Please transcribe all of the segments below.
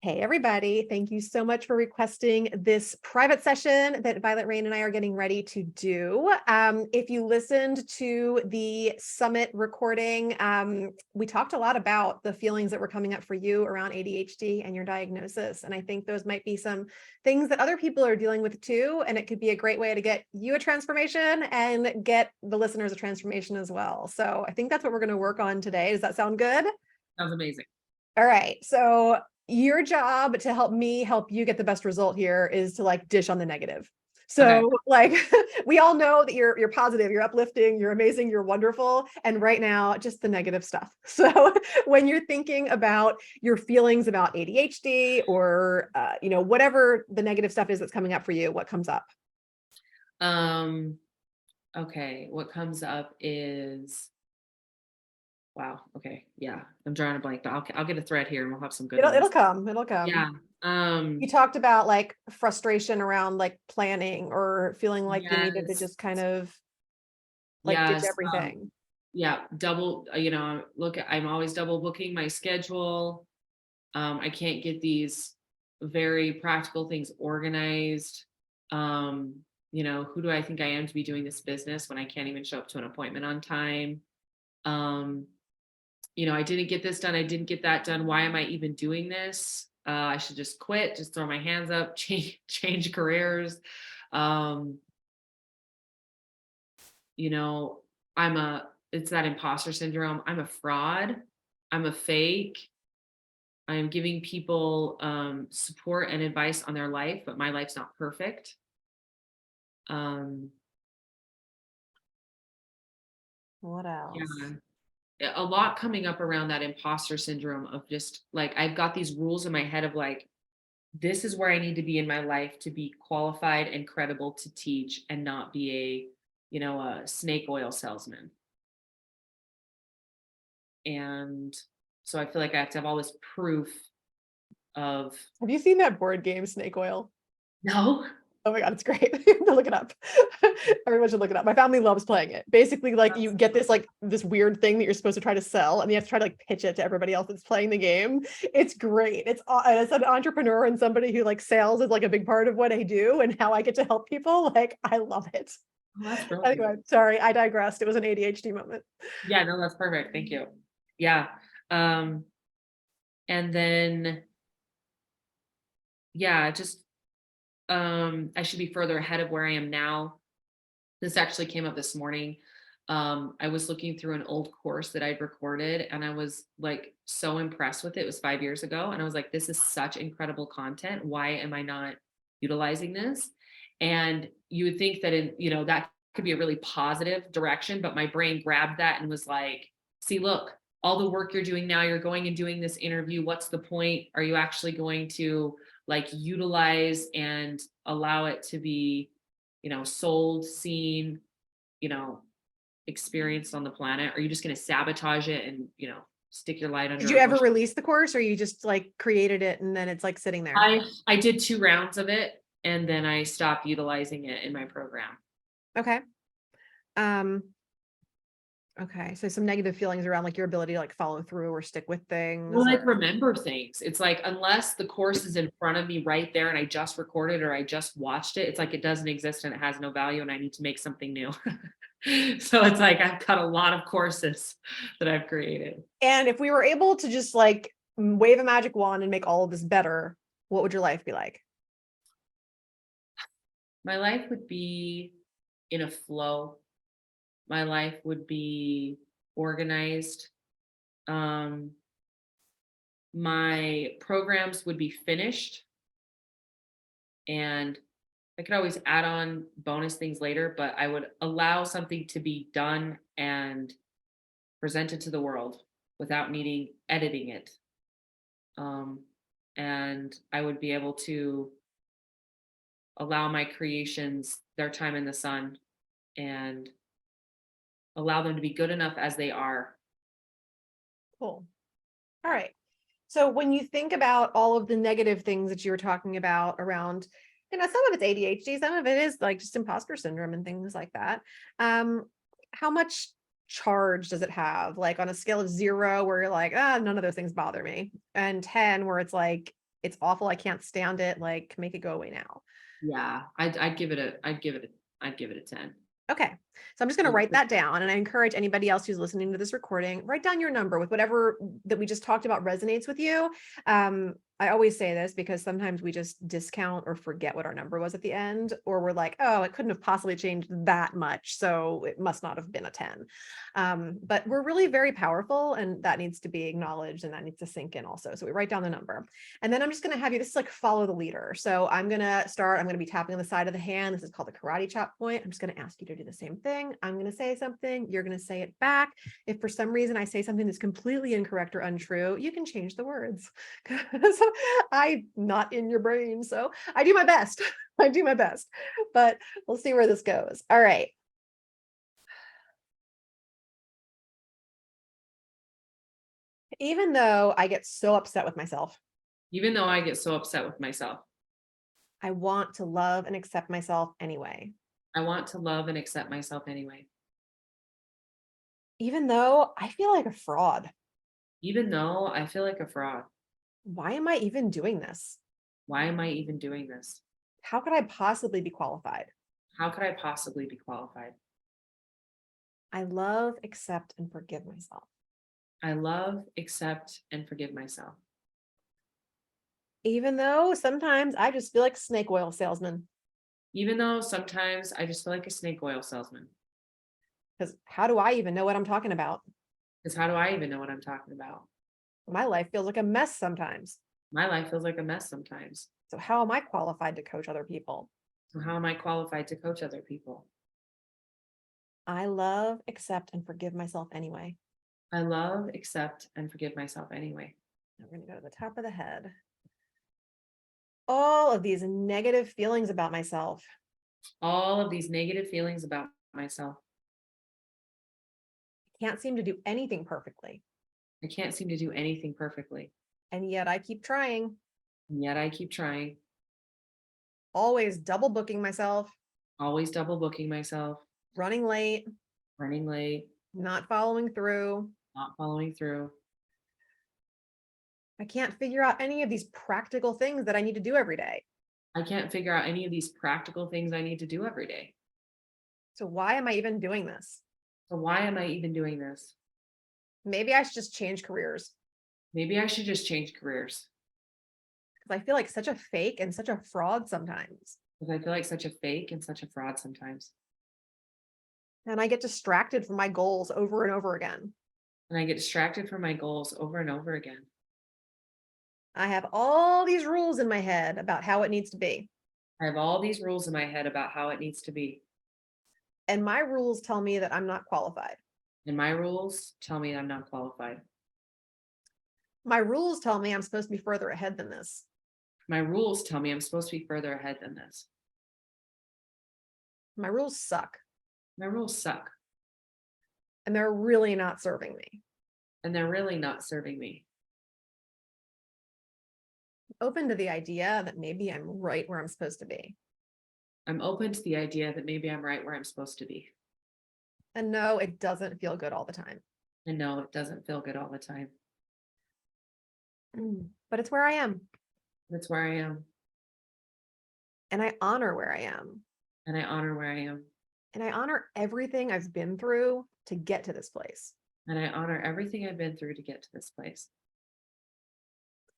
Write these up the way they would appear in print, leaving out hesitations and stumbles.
Hey, everybody. Thank you so much for requesting this private session that VioletRain and I are getting ready to do. If you listened to the summit recording, we talked a lot about the feelings that were coming up for you around ADHD and your diagnosis. And I think those might be some things that other people are dealing with too. And it could be a great way to get you a transformation and get the listeners a transformation as well. So I think that's what we're going to work on today. Does that sound good? Sounds amazing. All right. So your job to help me help you get the best result here is to like dish on the negative. So Okay. like we all know that you're positive, you're uplifting, you're amazing, you're wonderful. And right now, just the negative stuff. So when you're thinking about your feelings about ADHD or whatever the negative stuff is that's coming up for you, what comes up? Okay. What comes up is wow. Okay. Yeah. I'm drawing a blank, but I'll get a thread here and we'll have some good It'll ones. come. It'll come. Yeah. You talked about like frustration around like planning or feeling like you needed to Yes. just kind of like ditch Yes. everything. Yeah. Double, I'm always double booking my schedule. I can't get these very practical things organized. Who do I think I am to be doing this business when I can't even show up to an appointment on time? Um, I didn't get this done. I didn't get that done. Why am I even doing this? I should just quit, just throw my hands up, change careers. Um, you know, it's that imposter syndrome. I'm a fraud. I'm a fake. I'm giving people support and advice on their life, but my life's not perfect. Um, What else? yeah, a lot coming up around that imposter syndrome of just like I've got these rules in my head of like this is where I need to be in my life to be qualified and credible to teach and not be a snake oil salesman. And so I feel like I have to have all this proof of Have you seen that board game Snake Oil? no. Oh my God, it's great. You have to look it up. Everyone should look it up. My family loves playing it. Basically, like you get this weird thing that you're supposed to try to sell, and you have to try to like pitch it to everybody else that's playing the game. It's great. It's as an entrepreneur and somebody who like sales is like a big part of what I do and how I get to help people. Like I love it. Oh, that's brilliant. Anyway, sorry, I digressed. It was an ADHD moment. Yeah, no, that's perfect. Thank you. Yeah. Um, and then yeah, just I should be further ahead of where I am now. This actually came up this morning. I was looking through an old course that I'd recorded and I was like so impressed with it. It was 5 years ago. And I was like, this is such incredible content. Why am I not utilizing this? And you would think that that could be a really positive direction, but my brain grabbed that and was like, see, look, all the work you're doing now, you're going and doing this interview. What's the point? Are you actually going to like utilize and allow it to be, sold, seen, you know, experienced on the planet? Are you just going to sabotage it and, stick your light Did under you a ever bush? release the course or you just like created it and then it's like sitting there? I did 2 rounds of it and then I stopped utilizing it in my program. Okay. Um, okay. So some negative feelings around like your ability to like follow through or stick with Well, things like or remember things. It's like unless the course is in front of me right there and I just recorded or I just watched it, it's like it doesn't exist and it has no value and I need to make something new. So it's like I've got a lot of courses that I've created. and if we were able to just like wave a magic wand and make all of this better, what would your life be like? My life would be in a flow. My life would be organized. Um, my programs would be finished and I could always add on bonus things later, but I would allow something to be done and presented to the world without needing editing it. Um, and I would be able to allow my creations their time in the sun and allow them to be good enough as they are. Cool. All right. So when you think about all of the negative things that you were talking about around, some of it's ADHD, some of it is like just imposter syndrome and things like that. How much charge does it have? Like on a scale of 0, where you're like, none of those things bother me, and 10, where it's like, it's awful. I can't stand it. Like, make it go away now. Yeah, I'd give it a 10. Okay. So I'm just going to Yeah, write that down. And I encourage anybody else who's listening to this recording, write down your number with whatever that we just talked about resonates with you. I always say this because sometimes we just discount or forget what our number was at the end, or we're like, oh, it couldn't have possibly changed that much, so it must not have been a 10. But we're really very powerful, and that needs to be acknowledged, and that needs to sink in also. So we write down the number. And then I'm just going to have you, this is like follow the leader. So I'm going to be tapping on the side of the hand. This is called the karate chop point. I'm just going to ask you to do the same thing. I'm going to say something. You're going to say it back. If for some reason I say something that's completely incorrect or untrue, you can change the words. I'm not in your brain. So I do my best. I do my best, but we'll see where this goes. All right. Even though I get so upset with myself, even though I get so upset with myself, I want to love and accept myself anyway. I want to love and accept myself anyway. Even though I feel like a fraud, Even though I feel like a fraud, why am I even doing this? why am I even doing this? How could I possibly be qualified? How could I possibly be qualified? I love, accept, and forgive myself. I love, accept, and forgive myself. Even though sometimes I just feel like a snake oil salesman. Even though sometimes I just feel like a snake oil salesman. Because how do I even know what I'm talking about? Because how do I even know what I'm talking about? My life feels like a mess sometimes. My life feels like a mess sometimes. So how am I qualified to coach other people? So how am I qualified to coach other people? I love, accept, and forgive myself anyway. I love, accept, and forgive myself anyway. Now we're going to go to the top of the head. All of these negative feelings about myself. All of these negative feelings about myself. I can't seem to do anything perfectly. I can't seem to do anything perfectly. And yet I keep trying. And yet I keep trying. Always double booking myself. Always double booking myself. Running late. Running late. Not following through. Not following through. I can't figure out any of these practical things that I need to do every day. I can't figure out any of these practical things I need to do every day. So why am I even doing this? So why am I even doing this? Maybe I should just change careers. Maybe I should just change careers. Because I feel like such a fake and such a fraud sometimes. Because I feel like such a fake and such a fraud sometimes. And I get distracted from my goals over and over again. And I get distracted from my goals over and over again. I have all these rules in my head about how it needs to be. I have all these rules in my head about how it needs to be. And my rules tell me that I'm not qualified. And my rules tell me I'm not qualified. My rules tell me I'm supposed to be further ahead than this. My rules tell me I'm supposed to be further ahead than this. My rules suck. My rules suck. And they're really not serving me. And they're really not serving me. Open to the idea that maybe I'm right where I'm supposed to be. I'm open to the idea that maybe I'm right where I'm supposed to be. And no, it doesn't feel good all the time. And no, it doesn't feel good all the time. But it's where I am. That's where I am. And I honor where I am. And I honor where I am. And I honor everything I've been through to get to this place. And I honor everything I've been through to get to this place.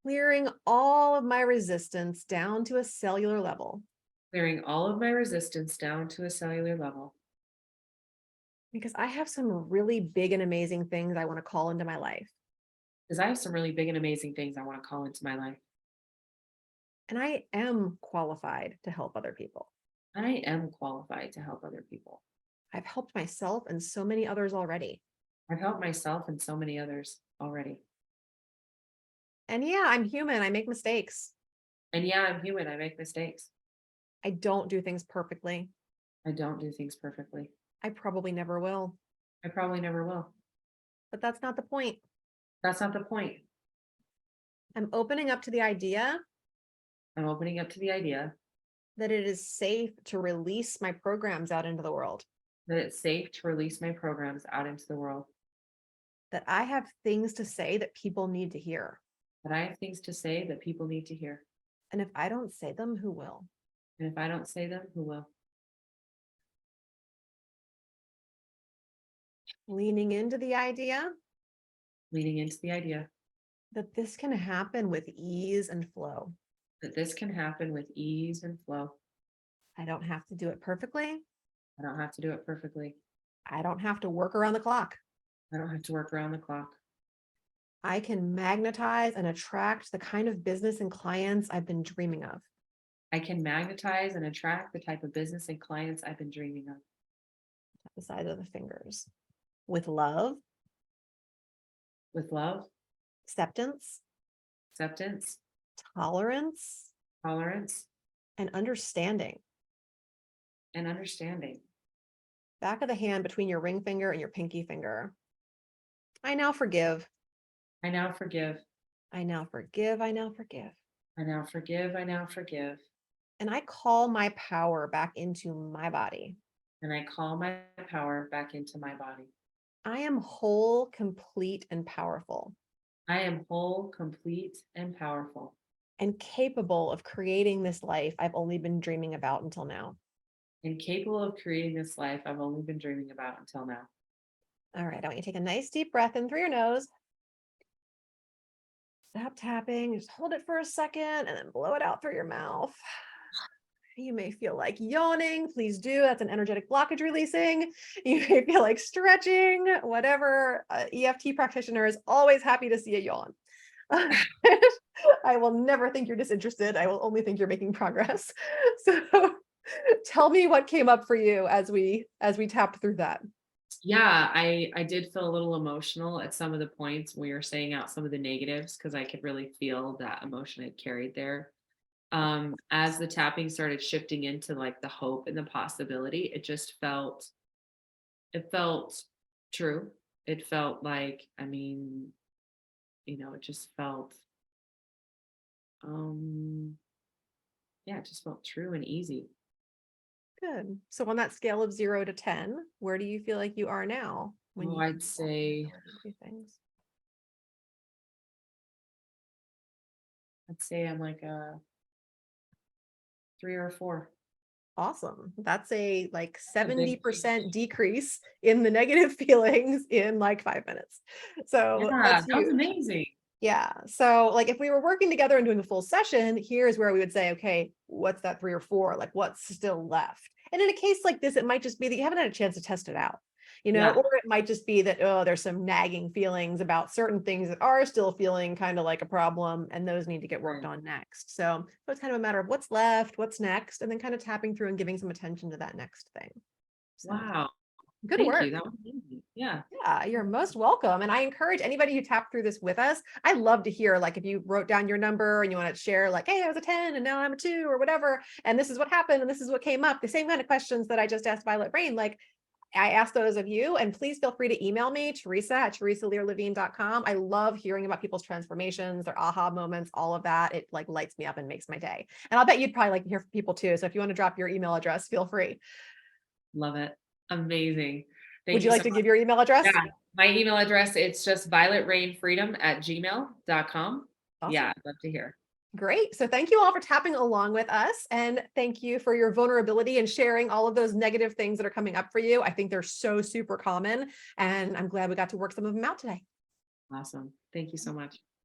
Clearing all of my resistance down to a cellular level. Clearing all of my resistance down to a cellular level. Because I have some really big and amazing things I want to call into my life. Because I have some really big and amazing things I want to call into my life. And I am qualified to help other people. I am qualified to help other people. I've helped myself and so many others already. I've helped myself and so many others already. And yeah, I'm human. I make mistakes. And yeah, I'm human. I make mistakes. I don't do things perfectly. I don't do things perfectly. I probably never will. I probably never will. But that's not the point. That's not the point. I'm opening up to the idea I'm opening up to the idea that it is safe to release my programs out into the world. that it's safe to release my programs out into the world. That I have things to say that people need to hear. But I have things to say that people need to hear. And if I don't say them, who will? And if I don't say them, who will? Leaning into the idea Leaning into the idea that this can happen with ease and flow. that this can happen with ease and flow. I don't have to do it perfectly. I don't have to do it perfectly. I don't have to work around the clock. I don't have to work around the clock. I can magnetize and attract the kind of business and clients I've been dreaming of. I can magnetize and attract the type of business and clients I've been dreaming of. The side of the fingers. With love, With love, acceptance, acceptance, tolerance, tolerance, and understanding. and understanding. Back of the hand between your ring finger and your pinky finger. I now forgive. I now forgive. I now forgive. I now forgive. I now forgive. I now forgive. And I call my power back into my body. And I call my power back into my body. I am whole, complete, and powerful, I am whole, complete, and powerful. and capable of creating this life I've only been dreaming about until now. And capable of creating this life I've only been dreaming about until now. All right, I want you to take a nice deep breath in through your nose. Stop tapping, just hold it for a second and then blow it out through your mouth. You may feel like yawning, please do. That's an energetic blockage releasing. You may feel like stretching, whatever. EFT practitioner is always happy to see a yawn. I will never think you're disinterested. I will only think you're making progress. So tell me what came up for you as we tapped through that. Yeah, I did feel a little emotional at some of the points when you were saying out some of the negatives because I could really feel that emotion it carried there. As the tapping started shifting into like the hope and the possibility, it felt true. It felt like, I mean, it just felt yeah, it just felt true and easy. Good. So on that scale of 0 to 10, where do you feel like you are now? Oh, I'd say things? I'm like a 3 or a 4. Awesome. That's a like A big 70% decrease in the negative feelings in like 5 minutes. So Yeah, that's that was huge. amazing. Yeah. So like if we were working together and doing a full session, here's where we would say, okay, what's that 3 or 4? Like what's still left? And in a case like this, it might just be that you haven't had a chance to test it out, Yeah. or it might just be that, oh, there's some nagging feelings about certain things that are still feeling kind of like a problem, and those need to get worked Right. on next. So it's kind of a matter of what's left, what's next, and then kind of tapping through and giving some attention to that next thing. So Wow. good Thank work. you. That was amazing. Yeah. Yeah, you're most welcome. And I encourage anybody who tapped through this with us. I love to hear, like, if you wrote down your number and you want to share, like, hey, I was a 10 and now I'm a 2 or whatever. And this is what happened. And this is what came up. The same kind of questions that I just asked VioletRain. Like, I asked those of you, and please feel free to email me, Theresa at theresalearlevine.com. I love hearing about people's transformations, their aha moments, all of that. It like lights me up and makes my day. And I'll bet you'd probably like to hear from people too. So if you want to drop your email address, feel free. Love it. Amazing. Would you like to give your email address? Yeah. My email address, it's just VioletRainFreedom@gmail.com. Awesome. Yeah, I'd love to hear. Great. So thank you all for tapping along with us. And thank you for your vulnerability and sharing all of those negative things that are coming up for you. I think they're so super common. And I'm glad we got to work some of them out today. Awesome. Thank you so much.